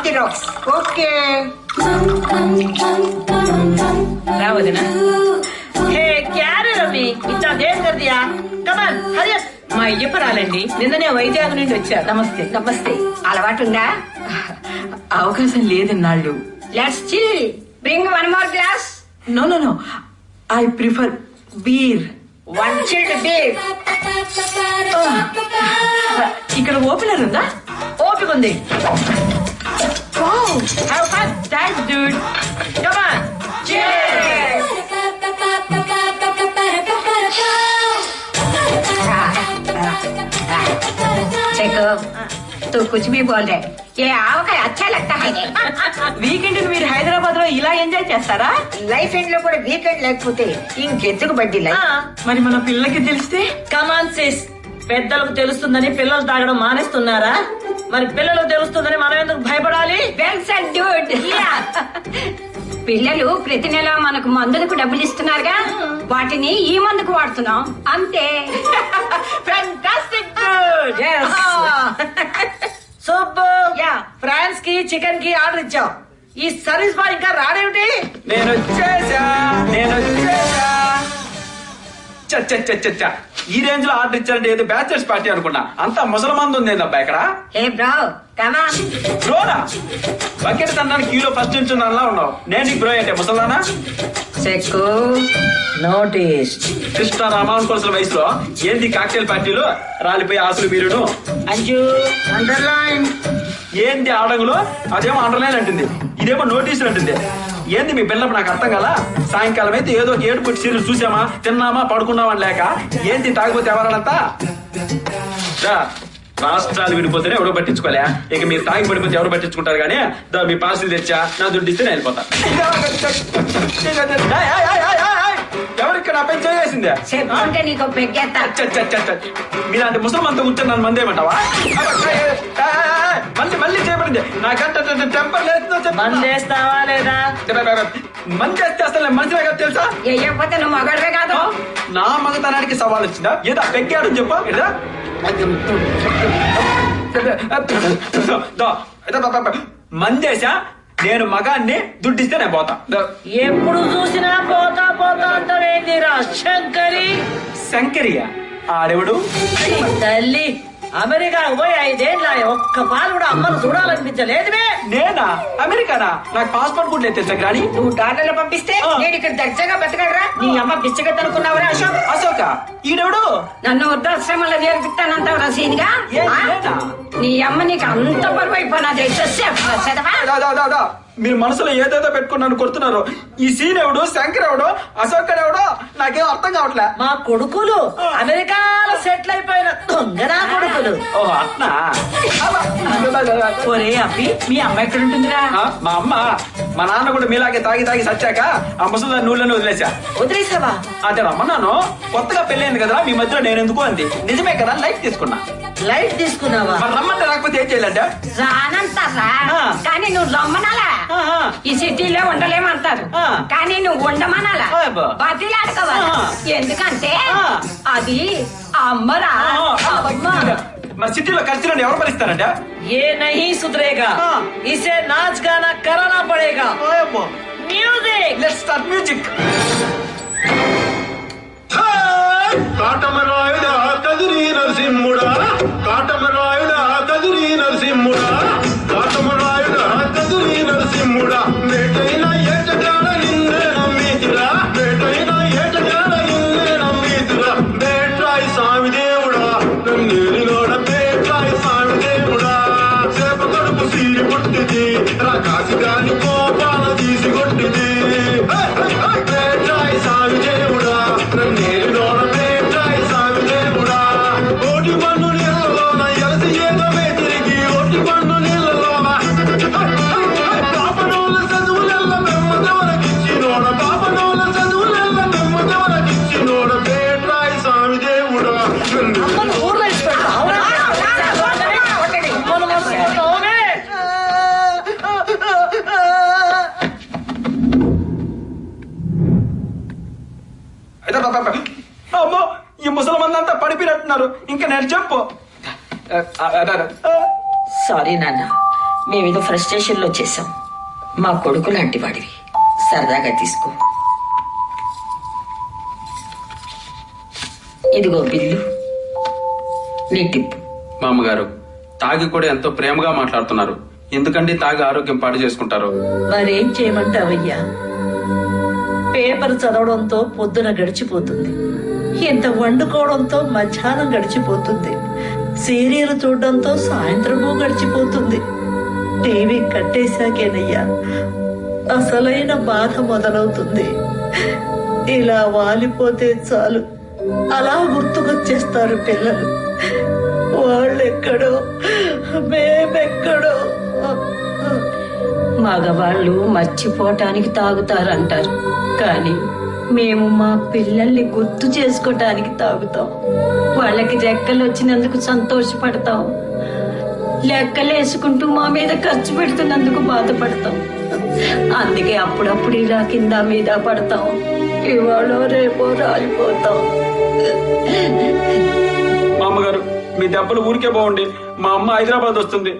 The rocks. Okay రావదినా hey క్యారే రవి ఇట్లా దేర్ కర్ దియా కమాన్ హరి అప్. మా అయ్యప్పరాలండి నిన్ననే వైజాగ్ నుండి వచ్చారు. నమస్తే. నమస్తే. అలవాటుందా? అవకాశం లేదన్నాళ్ళు. Let's chill. Bring one more glass. No no no I prefer beer. One chilled beer. ఇక్కడ ఓపెనర్ ఉందా? ఓపిక ఉంది. Have fun. Thanks dude. Come on. Cheers. देखो तू कुछ भी बोल रहे, ये आवकाय अच्छा लगता है. వీకెండ్ మీరు హైదరాబాద్ లో ఇలా ఎంజాయ్ చేస్తారా? లైఫ్ ఎండ్ లో కూడా వీకెండ్ లేకపోతే ఇంకెందుకు బడ్డీ లైఫ్. మరి మన పిల్లలకి తెలిస్తే? కమాన్ సిస్, పెద్దలకు తెలుస్తుందని పిల్లలు తాగడం మానేస్తున్నారా? మరి పిల్లలకు తెలుస్తుందని మనం ఎందుకు భయపడాలి? Well said dude. పిల్లలు ప్రతి నెల మనకు మందులకు డబ్బులు ఇస్తున్నారుగా, వాటిని ఈ మందుకు వాడుతున్నాం అంతే. Fantastic good. Super. Yeah, France కి చికెన్ కి ఆర్డర్ ఇచ్చాం. ఈ సర్వీస్ బాయ్ ఇంకా రాడేమిటి? నేను వచ్చేసా. ఈ రేంజ్ లో ఆర్డర్ ఇచ్చారంటే ఏదో బ్యాచలర్స్ పార్టీ అనుకున్నా. అంతా ముసలమంది ఉంది అబ్బా ఇక్కడ. Hey bro come on. బ్రోనా? బకెట్ తన్నానికి క్యూలో ఫస్ట్ నుంచి అలా ఉన్నావు. నేను నీకు బ్రో అంటే ముసలానా? చెక్కు నోటీస్. కృష్ణ రామాన్ కొలసల వయసులో ఏంది కాక్టైల్ పార్టీలో రాలిపోయి ఆసులు బీరును. అంజు అండర్లైన్. ఏంది ఆడంగులో? అదేమో అండర్లైన్ అంటుంది, ఇదేమో నోటీసులు అంటుంది. ఏంది మీ పిల్లలు నాకు అర్థం కదా. సాయంకాలం అయితే ఏదో ఒక ఏడుపుట్టి సీరియల్ చూసామా, తిన్నామా, పడుకున్నామా లేక ఏంటి తాగిపోతే ఎవరంతా రాష్ట్రాలు విడిపోతేనే ఎవరో పట్టించుకోలే. ఇక మీరు తాగి పడిపోతే ఎవరు పట్టించుకుంటారు కానీ మీ పార్సల్ తెచ్చా నా దుడ్డు ఇస్తే నేను వెళ్ళిపోతా. ఎవరిక్కడ పని చేసిందే చెప్పుకుంటే నీకు పెగ్గేస్తా. మీలాంటి ముసలమంతా కూర్చొని నన్ను మందేమంటావా? మళ్ళీ చేయబడింది నాకంటే టెంపర్ లేదు. మందేస్తావా లేదా? మంచి చేస్తే అసలు మంచిగా కదా తెలుసా? వేయకపోతే నువ్వు మగడవే కాదు. నా మగతనానికి సవాల్ వచ్చిందా? ఏదా పెగ్గాడు చెప్పా. మందేశా నేను మగాన్ని దుడ్డిస్తే నేను పోతా. ఎప్పుడు చూసినా పోతా పోతా అంటావేంటిరా శంకరి? శంకరియా? ఆడెవడు? తల్లి అమెరికా పోయి 5 ఏళ్ళ ఒక్క పాలు కూడా అమ్మను చూడాలనిపించలేదువే. నేనా? అమెరికానా? నాకు పాస్పోర్ట్ కూడా లేదు తెలుసా గ్రాని. నువ్వు డాలర్లు పంపిస్తే నేను ఇక్కడ దర్జాగా బతకడరా? నీ అమ్మ బిచ్చగట్టు అనుకున్నావురా అశోక్? అశోక ఈడెవడు? నన్ను వృద్ధాశ్రమంలో చేర్పిస్తానంటావు రసీనిగా? నీ అమ్మ నీకు అంత బరువు అయిపోయినది. చదవా మీరు మనసులో ఏదేదో పెట్టుకుని నన్ను కొడుతున్నారు. ఈ సీన్ ఎవడు, శంకర్ ఎవడు, అశోక్ ఎవడో నాకేం అర్థం కావట్లే. మా కొడుకులు అమెరికాలో సెటిల్ అయిపోయిన దొంగనా కొడుకులు. ఓ అట్నా? ఒరే అబ్బి, మీ అమ్మ ఎక్కడ ఉంటుందిరా? మా అమ్మ మా నాన్న కూడా మీలాగే తాగి తాగి సచ్చాక ఆ ముసలి నూళ్ళని వదిలేసా. వదిలేసావా? అదే రమ్మన్నాను. కొత్తగా పెళ్ళైంది కదా మీ మధ్యలో నేను ఎందుకు అంది. నిజమే కదా, లైట్ తీసుకున్నా. లైట్ తీసుకున్నావా? మరి రమ్మంటే రాకపోతే ఏం చేయాలంటే? రానంటారా? కానీ నువ్వు రమ్మనాలా? ఈ సిటీలో ఉండలేమంటారు కానీ నువ్వు ఉండమనాలా? బతిలాడుకోవాలి. ఎందుకంటే అది అమ్మరా. మరి సిటీలో ఖర్చులను ఎవరు భరిస్తారంట? ఏ నహీ సుధరేగా, ఇసే నాచ్ గానా కరానా పడేగా. Music. Let's start music. Katamarayuda Kadiri నరసింహుడా, కాటమరాయుడా కదిరి నరసింహుడా, కాటమరాయుడా కదిరి నరసింహుడా, మేటైన ఏటగాడ నిన్నే నమ్మీతిరా, మేటైన ఏటగాడ నిన్నే నమ్మీతిరా, బేట్రాయి స్వామి దేవుడా నన్నేలినోడ, బేట్రాయి స్వామి దేవుడా, చేప కడుపు సీరి పుట్టిది రాకాసి గాని కోపాల తీసి కొట్టిది, బేట్రాయి స్వామి దేవుడా నన్నేలినోడ, బేట్రాయి స్వామి దేవుడా, ఓటి పన్ను నీళ్ళలోన ఎలసి ఏదమే తిరిగి ఓటి పన్ను నీళ్ళలోన పాపనోళ్ళ చదువులెల్ల మెమ్మదెవరకిచ్చినోడ, పాపనోళ్ళ చదువులెల్ల మెమ్మదెవరకిచ్చినోడ, బేట్రాయి స్వామి దేవుడా అమ్మో ఈ ముసలమంది అంతా పడిపోయినట్టున్నారు. ఇంకా నేను చెప్పు. సారీ నాన్న, మేమేదో ఫ్రస్ట్రేషన్ లో చేశాం. మా కొడుకు లాంటి వాడివి, సరదాగా తీసుకో. ఇదిగో బిల్లు, నీ టిప్పు. మా అమ్మగారు తాగి కూడా ఎంతో ప్రేమగా మాట్లాడుతున్నారు. ఎందుకంటే తాగి ఆరోగ్యం పాడు చేసుకుంటారు. మరేం చేయమంటావయ్యా? పేపర్ చదవడంతో పొద్దున గడిచిపోతుంది, ఇంత వండుకోవడంతో మధ్యాహ్నం గడిచిపోతుంది, సీరియల్ చూడడంతో సాయంత్రము గడిచిపోతుంది. టీవీ కట్టేశాకేనయ్యా అసలైన బాధ మొదలవుతుంది. ఇలా వాలిపోతే చాలు, అలా గుర్తుకొచ్చేస్తారు పిల్లలు. వాళ్ళెక్కడో మేమెక్కడో. మగవాళ్ళు మర్చిపోవటానికి తాగుతారంటారు, కానీ మేము మా పిల్లల్ని గుర్తు చేసుకోవటానికి తాగుతాం. వాళ్ళకి రెక్కలు వచ్చినందుకు సంతోషపడతాం, లెక్కలేసుకుంటూ మా మీద ఖర్చు పెడుతున్నందుకు బాధపడతాం. అందుకే అప్పుడప్పుడు ఇలా కింద మీద పడతాం, ఇవాళ రేపో రాలిపోతాం. మా అమ్మగారు మీ దెబ్బలు ఊరికే బాగుండి మా అమ్మ హైదరాబాద్ వస్తుంది.